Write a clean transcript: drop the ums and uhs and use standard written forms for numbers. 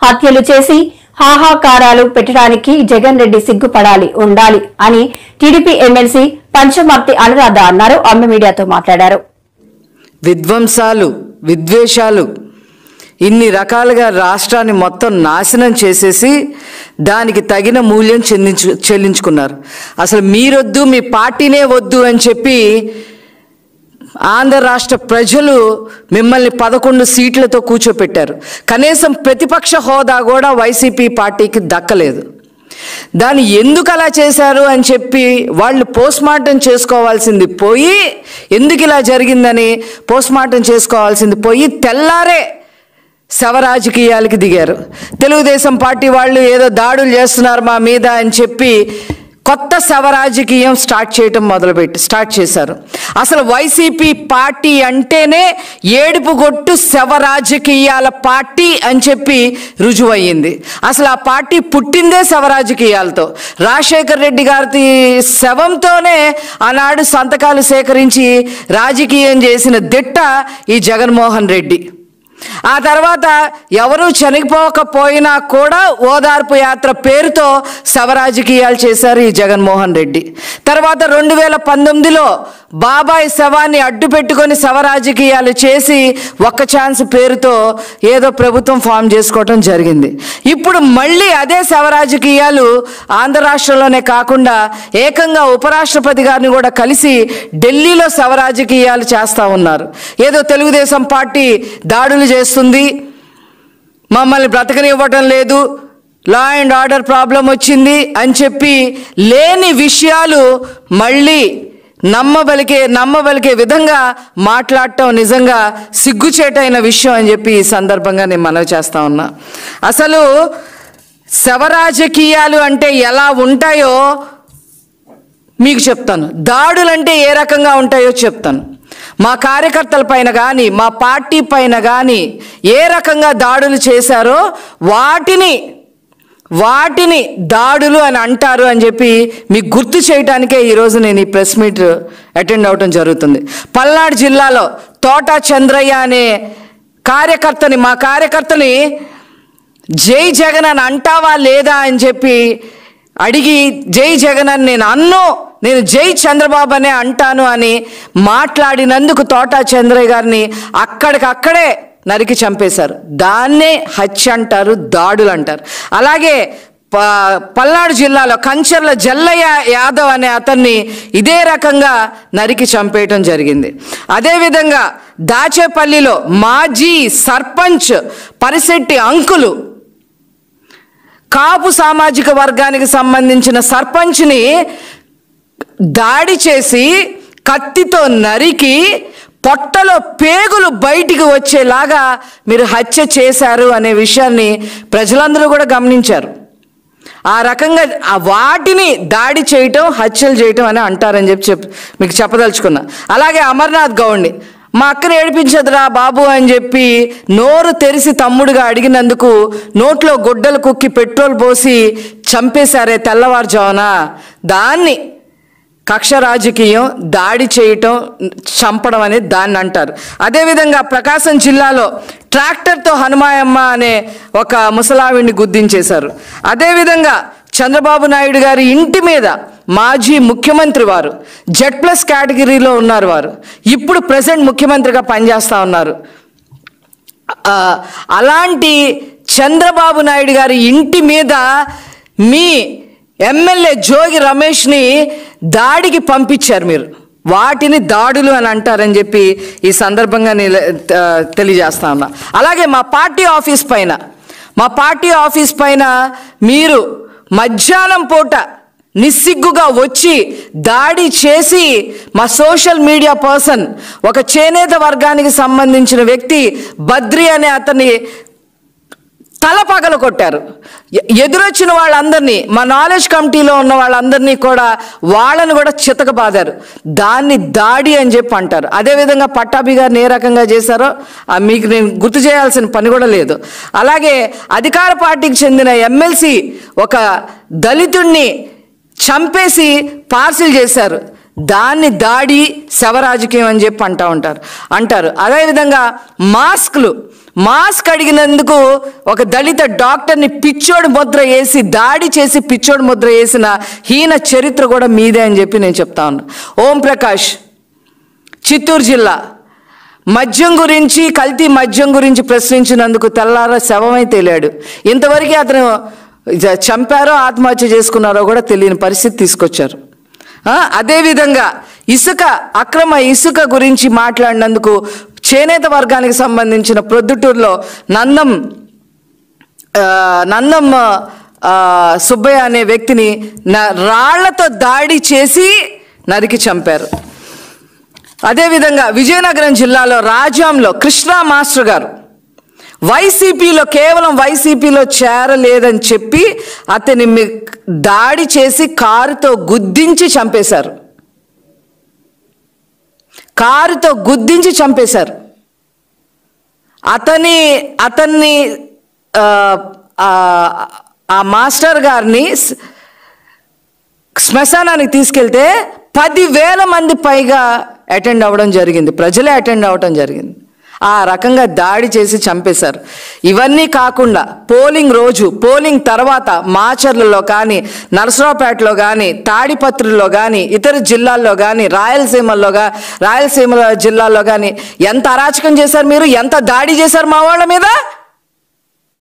హత్యలు చేసి హాహాకారాలు పెట్టడానికి జగన్ రెడ్డి సిగ్గుపడాలి ఉండాలి అని టీడీపీ ఎమ్మెల్సీ పంచమర్తి అనురాధ అన్నారు. అమ్మ మీడియాతో మాట్లాడారు. విధ్వంసాలు, విద్వేషాలు ఇన్ని రకాలుగా రాష్ట్రాన్ని మొత్తం నాశనం చేసేసి దానికి తగిన మూల్యం చెల్లించుకున్నారు. అసలు మీరొద్దు, మీ పార్టీనే వద్దు అని చెప్పి ఆంధ్ర రాష్ట్ర ప్రజలు మిమ్మల్ని 11 సీట్లతో కూర్చోపెట్టారు. కనీసం ప్రతిపక్ష హోదా కూడా వైసీపీ పార్టీకి దక్కలేదు. దాన్ని ఎందుకు అలా చేశారు అని చెప్పి వాళ్ళు పోస్ట్మార్టం చేసుకోవాల్సింది పోయి, ఎందుకు ఇలా జరిగిందని పోస్ట్మార్టం చేసుకోవాల్సింది పోయి తెల్లారే శవ రాజకీయాలకి దిగారు. తెలుగుదేశం పార్టీ వాళ్ళు ఏదో దాడులు చేస్తున్నారు మా మీద అని చెప్పి కొత్త శవ రాజకీయం స్టార్ట్ చేశారు. అసలు వైసీపీ పార్టీ అంటేనే ఏడుపుగొట్టు శవ రాజకీయాల పార్టీ అని చెప్పి రుజువయ్యింది. అసలు ఆ పార్టీ పుట్టిందే శవ రాజకీయాలతో. రాజశేఖర రెడ్డి గారి శవంతోనే ఆనాడు సంతకాలు సేకరించి రాజకీయం చేసిన దిట్ట ఈ జగన్మోహన్ రెడ్డి. ఆ తర్వాత ఎవరూ చనిపోకపోయినా కూడా ఓదార్పు యాత్ర పేరుతో శవరాజకీయాలు చేశారు ఈ జగన్మోహన్ రెడ్డి. తర్వాత 2019లో బాబాయ్ శవాన్ని అడ్డు పెట్టుకొని శవరాజకీయాలు చేసి ఒక్క ఛాన్స్ పేరుతో ఏదో ప్రభుత్వం ఫామ్ చేసుకోవటం జరిగింది. ఇప్పుడు మళ్ళీ అదే శవరాజకీయాలు ఆంధ్ర రాష్ట్రంలోనే కాకుండా ఏకంగా ఉపరాష్ట్రపతి గారిని కూడా కలిసి ఢిల్లీలో శవరాజకీయాలు చేస్తూ ఉన్నారు. ఏదో తెలుగుదేశం పార్టీ దాడులు చేస్తుంది, మమ్మల్ని బ్రతకనివ్వటం లేదు, లా అండ్ ఆర్డర్ ప్రాబ్లం వచ్చింది అని చెప్పి లేని విషయాలు మళ్ళీ నమ్మబలికే విధంగా మాట్లాడటం నిజంగా సిగ్గుచేటైన విషయం అని చెప్పి ఈ సందర్భంగా నేను మనవి చేస్తా ఉన్నా. అసలు శవరాజకీయాలు అంటే ఎలా ఉంటాయో మీకు చెప్తాను, దాడులంటే ఏ రకంగా ఉంటాయో చెప్తాను. మా కార్యకర్తల పైన కానీ మా పార్టీ పైన కానీ ఏ రకంగా దాడులు చేశారో వాటిని దాడులు అని అంటారు అని చెప్పి మీకు గుర్తు చేయడానికే ఈరోజు నేను ఈ ప్రెస్ మీట్ అటెండ్ అవటం జరుగుతుంది. పల్నాడు జిల్లాలో తోట చంద్రయ్య అనే మా కార్యకర్తని జై జగన్ అని అంటావా లేదా అని చెప్పి అడిగి, జై జగన్ అని నేను జై చంద్రబాబు అనే అంటాను అని మాట్లాడినందుకు తోట చంద్రయ్య గారిని అక్కడికక్కడే నరికి చంపేశారు. దాన్నే హత్య అంటారు, దాడులు అంటారు. అలాగే పల్నాడు జిల్లాలో కంచర్ల జల్లయ్య యాదవ్ అనే అతన్ని ఇదే రకంగా నరికి చంపేయటం జరిగింది. అదేవిధంగా దాచేపల్లిలో మాజీ సర్పంచ్ పరిశెట్టి అంకులు, కాపు సామాజిక వర్గానికి సంబంధించిన సర్పంచ్ని దాడి చేసి కత్తితో నరికి పొట్టలో పేగులు బయటికి వచ్చేలాగా మీరు హత్య చేశారు అనే విషయాన్ని ప్రజలందరూ కూడా గమనించారు. ఆ రకంగా వాటిని దాడి చేయటం, హత్యలు చేయటం అని అంటారని చెప్పి మీకు చెప్పదలుచుకున్నా. అలాగే అమర్నాథ్ గౌడ్ని మా అక్కని ఏడిపించదురా బాబు అని చెప్పి నోరు తెరిసి తమ్ముడుగా అడిగినందుకు నోట్లో గుడ్డలు కుక్కి పెట్రోల్ పోసి చంపేశారే తెల్లవారుజామున, దాన్ని కక్ష రాజకీయం, దాడి చేయటం, చంపడం అనేది దాన్ని అంటారు. అదేవిధంగా ప్రకాశం జిల్లాలో ట్రాక్టర్తో హనుమాయమ్మ అనే ఒక ముసలావిడిని గుద్దించేశారు. అదేవిధంగా చంద్రబాబు నాయుడు గారి ఇంటి మీద మాజీ ముఖ్యమంత్రి వారు Z+ కేటగిరీలో ఉన్నారు, వారు ఇప్పుడు ప్రెసెంట్ ముఖ్యమంత్రిగా పనిచేస్తూ ఉన్నారు. అలాంటి చంద్రబాబు నాయుడు గారి ఇంటి మీద మీ ఎమ్మెల్యే జోగి రమేష్ని దాడికి పంపించారు మీరు. వాటిని దాడులు అని అంటారని చెప్పి ఈ సందర్భంగా తెలియజేస్తా ఉన్నా. అలాగే మా పార్టీ ఆఫీస్ పైన మీరు మధ్యాహ్నం పూట నిస్సిగ్గుగా వచ్చి దాడి చేసి మా సోషల్ మీడియా పర్సన్, ఒక చేనేత వర్గానికి సంబంధించిన వ్యక్తి బద్రి అనే అతన్ని తల పగల కొట్టారు. ఎదురొచ్చిన వాళ్ళందరినీ, మా నాలెడ్జ్ కమిటీలో ఉన్న వాళ్ళందరినీ కూడా వాళ్ళని కూడా చితకబాదారు. దాన్ని దాడి అని చెప్పి అంటారు. అదేవిధంగా పట్టాభి గారిని ఏ రకంగా చేశారో మీకు నేను గుర్తు చేయాల్సిన పని కూడా లేదు. అలాగే అధికార పార్టీకి చెందిన ఎమ్మెల్సీ ఒక దళితుడిని చంపేసి పార్సిల్ చేశారు. దాన్ని దాడి శవరాజకీయం అని చెప్పి అంటారు. అదేవిధంగా మాస్క్ అడిగినందుకు ఒక దళిత డాక్టర్ని పిచ్చోడు ముద్ర వేసి దాడి చేసి పిచ్చోడు ముద్ర వేసిన హీన చరిత్ర కూడా మీదే అని చెప్పి నేను చెప్తా ఉన్నా. ఓం ప్రకాష్ చిత్తూరు జిల్లా కల్తీ మద్యం గురించి ప్రశ్నించినందుకు తెల్లార శవమై తేలాడు. ఇంతవరకు అతను చంపారో ఆత్మహత్య చేసుకున్నారో కూడా తెలియని పరిస్థితి తీసుకొచ్చారు. అదేవిధంగా అక్రమ ఇసుక గురించి మాట్లాడినందుకు చేనేత వర్గానికి సంబంధించిన ప్రొద్దుటూరులో నందం సుబ్బయ్య అనే వ్యక్తిని రాళ్లతో దాడి చేసి నరికి చంపారు. అదేవిధంగా విజయనగరం జిల్లాలో రాజాంలో కృష్ణా మాస్టర్ గారు కేవలం వైసీపీలో చేరలేదని చెప్పి అతని దాడి చేసి కారుతో గుద్దించి చంపేశారు. అతన్ని ఆ మాస్టర్ గారిని శ్మశానానికి తీసుకెళ్తే 10,000 మంది పైగా అటెండ్ అవ్వడం జరిగింది. ప్రజలే అటెండ్ అవ్వడం జరిగింది. ఆ రకంగా దాడి చేసి చంపేశారు. ఇవన్నీ కాకుండా పోలింగ్ తర్వాత మాచర్లలో కానీ, నరసరావుపేటలో కానీ, తాడిపత్రిలో కానీ, ఇతర జిల్లాల్లో కానీ, రాయలసీమ జిల్లాల్లో కానీ ఎంత అరాచకం చేశారు మీరు, ఎంత దాడి చేశారు మా వాళ్ళ మీద.